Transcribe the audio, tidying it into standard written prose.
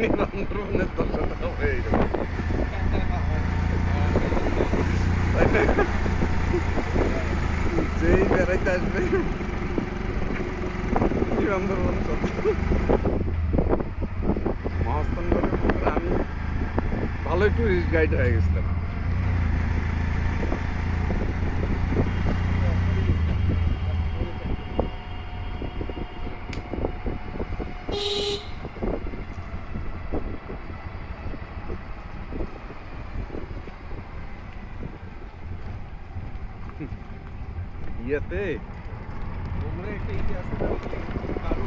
নিবন্ধনের 10 টাকা হয়ে যাবে, তাই না? যেই বেড়াইতে আসবে নিবন্ধন কত। মহাস্থানগড়ের মধ্যে আমি ভালোই টুরিস্ট গাইড হয়ে গেছিলাম। ইয়েতে ওখানে একটা ইয়ে আছে না, কারু